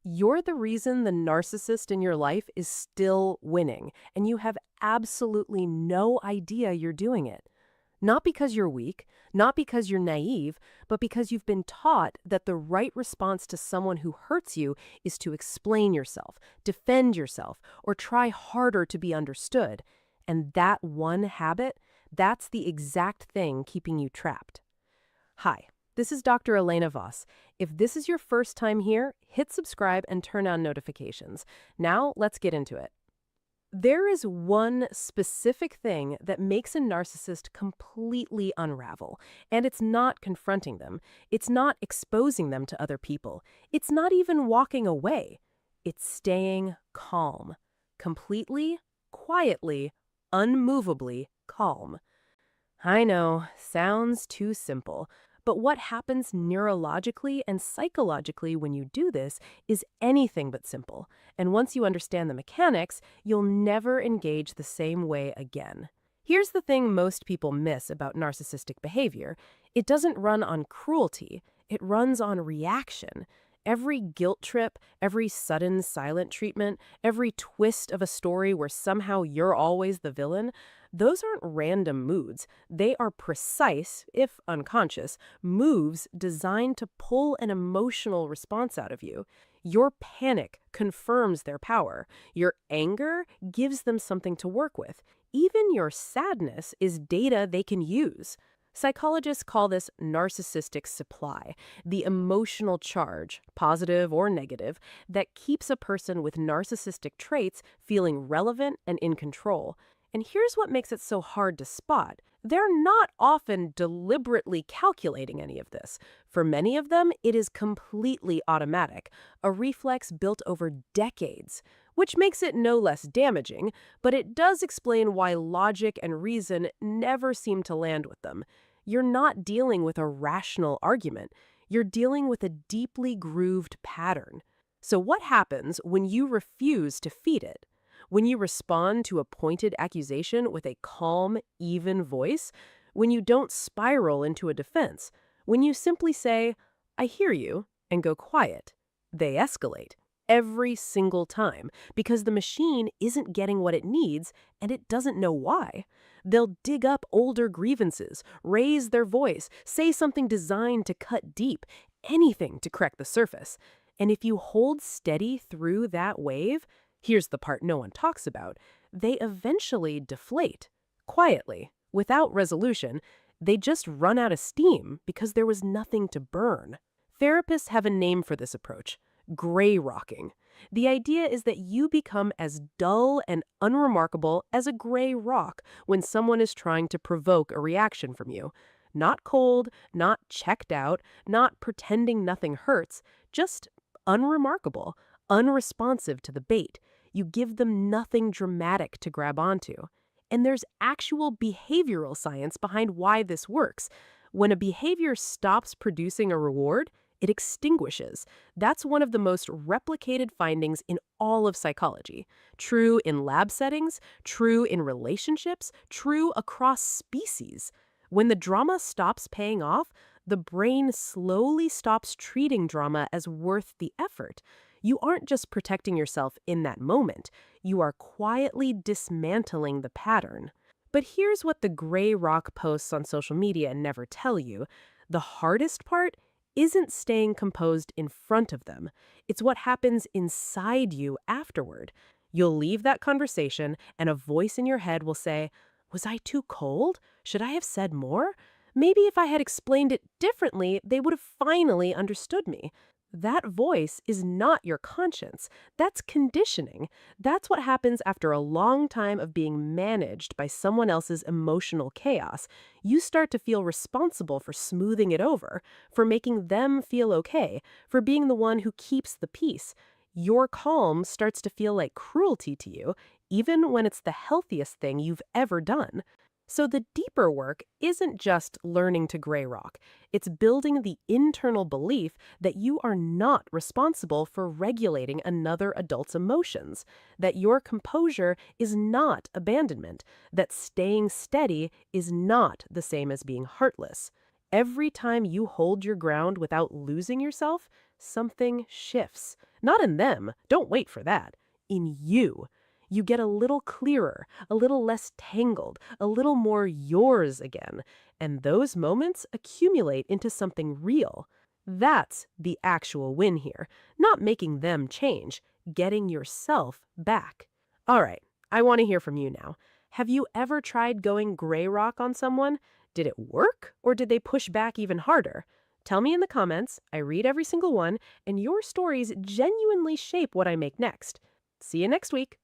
You're the reason the narcissist in your life is still winning, and you have absolutely no idea you're doing it. Not because you're weak, not because you're naive, but because you've been taught that the right response to someone who hurts you is to explain yourself, defend yourself, or try harder to be understood. And that one habit, that's the exact thing keeping you trapped. Hi, this is Dr. Elena Voss. If this is your first time here, hit subscribe and turn on notifications. Now, let's get into it. There is one specific thing that makes a narcissist completely unravel, and it's not confronting them. It's not exposing them to other people. It's not even walking away. It's staying calm. Completely, quietly, unmovably calm. I know, sounds too simple, but what happens neurologically and psychologically when you do this is anything but simple, and once you understand the mechanics, you'll never engage the same way again. Here's the thing most people miss about narcissistic behavior. It doesn't run on cruelty, it runs on reaction. Every guilt trip, every sudden silent treatment, every twist of a story where somehow you're always the villain, those aren't random moods. They are precise, if unconscious, moves designed to pull an emotional response out of you. Your panic confirms their power. Your anger gives them something to work with. Even your sadness is data they can use. Psychologists call this narcissistic supply, the emotional charge, positive or negative, that keeps a person with narcissistic traits feeling relevant and in control. And here's what makes it so hard to spot. They're not often deliberately calculating any of this. For many of them, it is completely automatic, a reflex built over decades, which makes it no less damaging, but it does explain why logic and reason never seem to land with them. You're not dealing with a rational argument. You're dealing with a deeply grooved pattern. So what happens when you refuse to feed it? When you respond to a pointed accusation with a calm, even voice? When you don't spiral into a defense? When you simply say, "I hear you," and go quiet? They escalate. Every single time, because the machine isn't getting what it needs and it doesn't know why. They'll dig up older grievances, raise their voice, say something designed to cut deep, anything to correct the surface. And if you hold steady through that wave, here's the part no one talks about, they eventually deflate. Quietly, without resolution, they just run out of steam because there was nothing to burn. Therapists have a name for this approach: gray rocking. The idea is that you become as dull and unremarkable as a gray rock when someone is trying to provoke a reaction from you. Not cold, not checked out, not pretending nothing hurts, just unremarkable, unresponsive to the bait. You give them nothing dramatic to grab onto. And there's actual behavioral science behind why this works. When a behavior stops producing a reward, it extinguishes. That's one of the most replicated findings in all of psychology. True in lab settings, true in relationships, true across species. When the drama stops paying off, the brain slowly stops treating drama as worth the effort. You aren't just protecting yourself in that moment, you are quietly dismantling the pattern. But here's what the gray rock posts on social media never tell you. The hardest part isn't staying composed in front of them. It's what happens inside you afterward. You'll leave that conversation, and a voice in your head will say, "Was I too cold? Should I have said more? Maybe if I had explained it differently, they would have finally understood me." That voice is not your conscience. That's conditioning. That's what happens after a long time of being managed by someone else's emotional chaos. You start to feel responsible for smoothing it over, for making them feel okay, for being the one who keeps the peace. Your calm starts to feel like cruelty to you, even when it's the healthiest thing you've ever done. So the deeper work isn't just learning to gray rock. It's building the internal belief that you are not responsible for regulating another adult's emotions, that your composure is not abandonment, that staying steady is not the same as being heartless. Every time you hold your ground without losing yourself, something shifts. Not in them. Don't wait for that. In you. You get a little clearer, a little less tangled, a little more yours again. And those moments accumulate into something real. That's the actual win here. Not making them change, getting yourself back. All right, I want to hear from you now. Have you ever tried going gray rock on someone? Did it work, or did they push back even harder? Tell me in the comments. I read every single one, and your stories genuinely shape what I make next. See you next week.